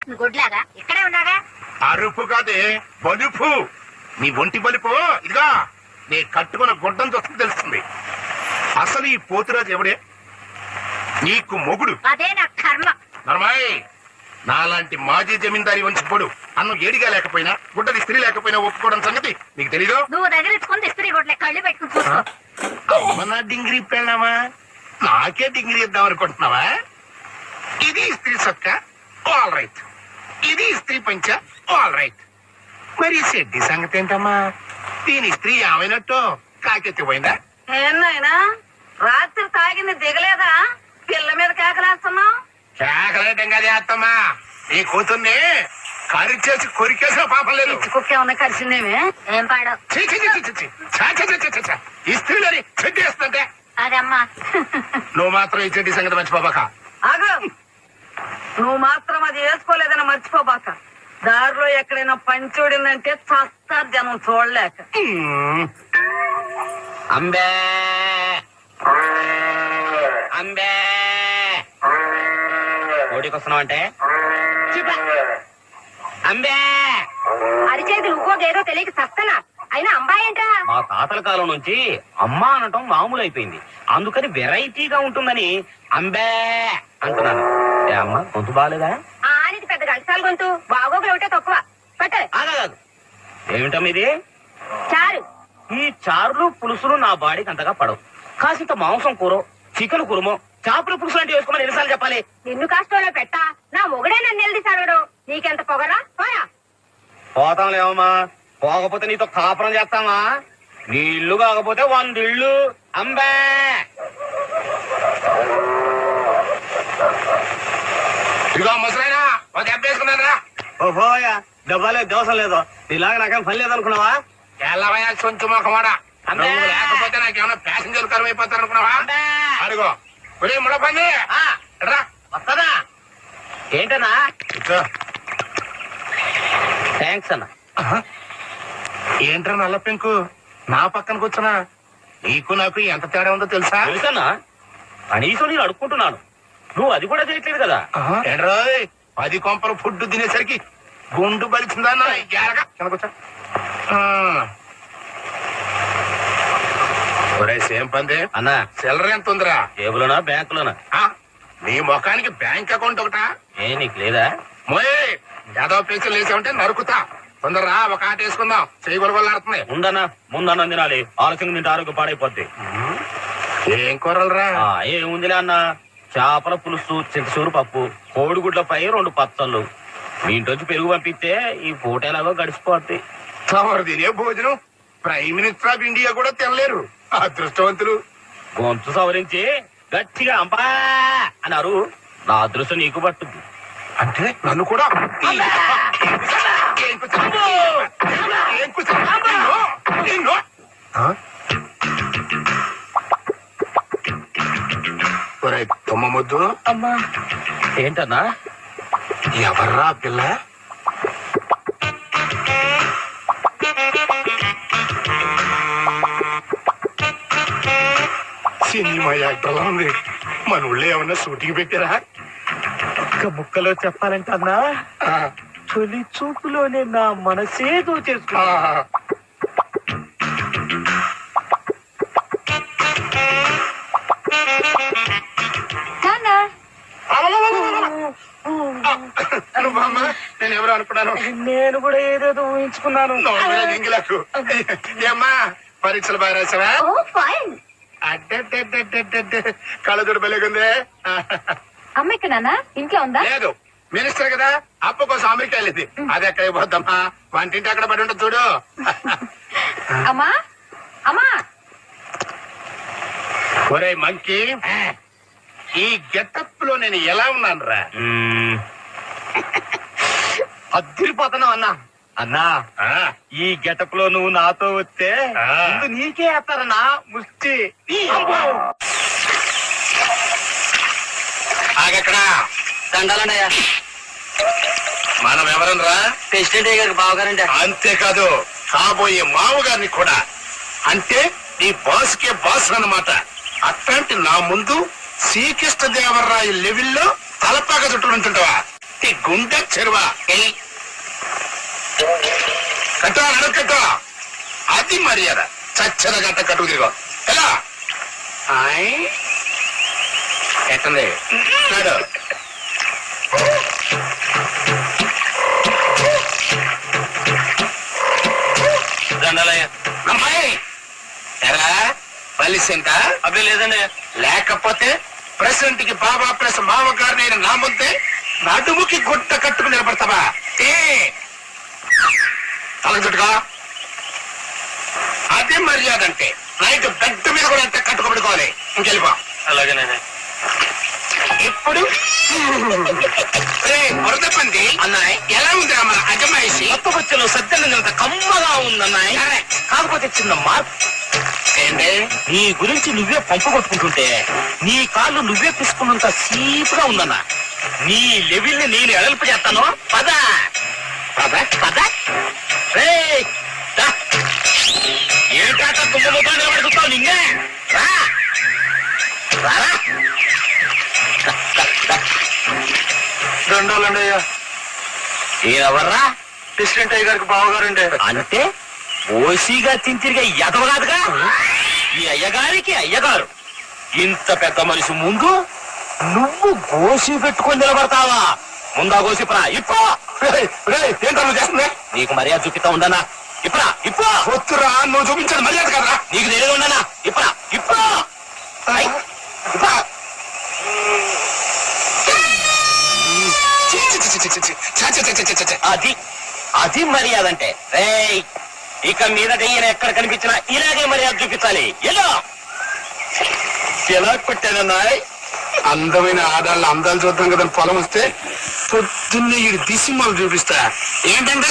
వస్తుంది గుడ్లాగా. ఇక్కడే ఉన్నాగా. అరుపు కాదే బలుపు. నీ ఒంటి బలుపు ఇదిగా నీ కట్టుకున్న గుడ్డం చూస్తుంది తెలుస్తుంది. అసలు ఈ పోతురాజు ఎవడే? నీకు మొగుడు. అదే నా కర్మ. నర్మాయ్, నాలాంటి మాజీ జమీందారి వంచిపోడు అన్నం ఏడిగా లేకపోయినా గుడ్డది స్త్రీ లేకపోయినా ఒప్పుకోవడం సంగతి నీకు తెలీదు. నువ్వు దగ్గరించుకుని ఇస్త్రీ గుడ్లే కళ్ళు పెట్టుకుని చూసుకో. అమ్మ నా డింగిరి పెళ్ళామా? నాకే డింగిరి ఇద్దాం అనుకుంటున్నావా? ఇది స్త్రీ సొక్క, ఆల్ రైట్. ఇది స్త్రీ పంచ, ఆల్ రైట్. మరి శెడ్డి సంగతి ఏంటమ్మా? దీని స్త్రీ ఏమైనట్టు కాకెత్తిపోయిందా? ఏనాయనా రాత్రి తాగింది దిగలేదా? పిల్ల మీద కేకలేస్తున్నావు. కేకలేటం కదా అత్తమ్మా, నీ కూతుర్ని కరిచేసి కొరికేసిన పాపం లేదు. కుక్క ఏమన్నా కలిసిందేమే? ఏం పాడు ఈ స్త్రీలని చెడ్డి వేస్తుంటే అదమ్మా. నువ్వు మాత్రం ఈ చెడ్డి సంగతి మర్చిపోబాక. ఆగు, నువ్వు మాత్రం అది వేసుకోలేదని మర్చిపోబాక. దారిలో ఎక్కడైనా పంచోడిందంటే చస్తారు జనం చూడలేక. అంబే అంబే ఓడికొస్తున్నావు అంటే అంబే అరిచేతులు ఉగ్గోదేదో తెలియక సస్తనా. అయినా అమ్మాయి ఏంట్రా? మా తాతల కాలం నుంచి అమ్మ అనటం మామూలు అయిపోయింది. అందుకని వెరైటీగా ఉంటుందని అంబే అంటున్నాను. ఏ అమ్మ గొంతు బాగాలేదా? ఆనికి పెద్ద గంటసాల గొంతు, బాగోగులు ఒకటే తక్కువ. పట్టు. ఆగాదు, ఏమిటమ్మ ఇది? చారు. ఈ చారులు పులుసులు నా బాడీకి అంతగా పడవు. కాసింత మాంసం కూర, చికెన్ కురుమో, చేపల పులుసు లాంటివి వేసుకోమని ఎన్నిసార్లు చెప్పాలి? నిన్ను కష్టంలో పెట్టా నా మొగుడే నన్ను నిలదీసి అడగడు. నీకెంత పొగరా? పోయా. పోతాంలేమమ్మా, పోకపోతే నీతో కాపురం చేస్తామా? నీ ఇల్లు కాకపోతే 100 ఇళ్ళు. అంబే ఇదిగో ముసలైనా ఒక దెబ్బ వేసుకున్నారా? ఓ పోయా, దెబ్బలేదు దోశం లేదు. ఇలాగ నాకేం పని లేదనుకున్నావా? ఎల్లవయా సొంచు మొఖమాడా, నువ్వు లేకపోతే నాకేమన్నా ప్యాసింజర్ కరువు అయిపోతారు అనుకున్నావా? అడుగో ఒరే ముడ పని రా. వస్తానా? ఏంటన్నా? థ్యాంక్స్ అన్న. ఏంట్రా నల్ల పెంకు నా పక్కన కూర్చున్నా? నీకు నాకు ఎంత తేడా ఉందో తెలుసా? తెలుసన్నా, కనీసం నేను అడుక్కుంటున్నాను, నువ్వు అది కూడా చేయట్లేదు కదా. ఏంట్రోయ్ 10 కొంపలు ఫుడ్ తినేసరికి గుండు బలిచిందా? కూర్చో. ఒరే సేమ్ పంది అన్నా, చిల్లర ఎంత ఉందిరా? జేబులోనా బ్యాంకులోనా? నీ ముఖానికి బ్యాంక్ అకౌంట్ ఒకటా? ఏ నీకు లేదా? మోయ్ యాదవ పేచలు వేసామంటే నరుకుతా. తొందరరా ఒక ఆట వేసుకుందాం, చెయ్యి గొలగొలాడుతున్నాయి. ముందన్నా తినాలి, ఆలస్యంగా తింటే ఆరోగ్యం పాడైపోద్ది. ఏం కూరలరా? ఏముందిలే అన్న, చేపల పులుసు, చింతసూరు పప్పు, కోడిగుడ్లపై 2 పచ్చళ్ళు. మీ ఇంటి పెరుగు పంపిస్తే ఈ పూట ఎలాగో గడిచిపోద్ది. తమరు తినే భోజనం ప్రైమ్ మినిస్టర్ ఆఫ్ ఇండియా కూడా తినలేరు. అదృష్టవంతులు. గొంతు సవరించి గట్టిగా అంబా అన్నారు, నా అదృష్టం నీకు పట్టుద్ది. అంటే నన్ను కూడా తుమ్మ ముద్దు. అమ్మా ఏంటన్నా? ఎవర్రా పిల్ల? సినిమా యాక్టర్లా ఉంది. మన ఊళ్ళో ఏమన్నా షూటింగ్ పెట్టారా? ఒక్క ముక్కలో చెప్పాలంటే అన్నా, తొలి చూపులోనే నా మనసే దోచేసుకున్నా. నువ్వమ్మా, నేను ఎవరు అనుకున్నాను? నేను కూడా ఏదేదో ఊహించుకున్నాను. ఏమ్మా పరీక్షలు బాగా రాసావా? కళ్ళజోడు బలేగుంది. అమ్మ ఇక్కడ నాన్న ఇంట్లో ఉందా? లేదు, మినిస్టర్ కదా, అప్పు కోసం అమెరికా వెళ్ళింది. అది ఎక్కడ పోద్దమ్మా, వంటింటి అక్కడ పడి ఉంటుంది చూడు. అమ్మా అమ్మా. ఒరే మంకీ, ఈ గెటప్ లో నేను ఎలా ఉన్నాను రా? అద్దరిపోతున్నావు అన్నా. అన్నా, ఈ గెటప్ లో నువ్వు నాతో వస్తే నీకే వేస్తారన్నా ముష్టి. ఆగక్కడా దండాలన్నయ్య. మనం ఎవరనరా? ప్రెసిడెంట్ గారికి బావగారండి. అంతేకాదు కాబోయే మామగారిని కూడా. అంటే ఈ బాస్ కే బాస్ అన్నమాట. అట్లాంటి నా ముందు శ్రీకృష్ణ దేవరాయ లెవెల్లో తలపాక చుట్టూ ఉంటుంటావా? గట్టి గుండె చెరువా కట్టా నడుకట్టా అది మర్యాద చచ్చన గంట కట్టుకు తిరుగు ఎలా ఎట్టండి నాడు దండాలయ్య. అమ్మాయి ఎరా బలిసింత అబ్బే లేదండి. లేకపోతే ప్రెసిడెంట్ కి బాబా ప్లస్ మామగారు నేను నా ముందే నడుముకి గుట్ట కట్టుకు నిలబడతావా ఏ తలకు చుట్టుగా అదే మర్యాద అంటే నైట్ బెడ్ మీద కూడా అంత కట్టుకోబడుకోవాలి ఇంకెళ్ళిపో అలాగేనండి. ఇప్పుడు వరద పంది అన్నాయ్ ఎలా ఉంది అమ్మ అజమాయిషి కొత్తకొచ్చలో సత్యనంత కమ్మగా ఉందన్నాయ్. కాకపోతే చిన్న మార్పు ఏంటి నీ గురించి నువ్వే పంపు కొట్టుకుంటుంటే నీ కాళ్ళు నువ్వే పిసుకున్నంత సీపుగా ఉందన్నా. నీ లెవెల్ ని నేను ఎడల్పు చేస్తాను. పద పద పద. రేయ్, దా. ఏంటాట తుమ్మతో నిలబడుతావు నిన్నే. రా రారా. దండాలండి అయ్యా ఎవర్రా? ప్రెసిడెంట్ అయ్య గారికి బావగారండి అంటే ఓసీగా తింతిరిగా ఎదవగాదుగా. ఈ అయ్యగారికి అయ్యగారు ఇంత పెద్ద మనిషి ముందు నువ్వు గోసి పెట్టుకొని నిలబడతావా? ముందా గోసిప్రా ఇప్పో. ఏంటో చేస్తుంది నీకు మర్యాద చూపిస్తా ఉండనా? ఇప్పరా ఇప్పో. వద్దురా నువ్వు చూపించాను మర్యాద కదరా నీకు తెలియదు ఉండనా? ఇప్పరా ఇప్పో. అది అది మర్యాద అంటే. రేయ్, ఇక మీదట ఈయన ఎక్కడ కనిపించినా ఇలాగే మర్యాద చూపించాలి. ఎలా ఎలా కొట్టానన్నాయ్? అందమైన ఆడాళ్ళ అందాలు చూద్దాం కదా పొలం వస్తే పొద్దున్నే ఈ దిసిమ్మలు చూపిస్తా ఏంటంటే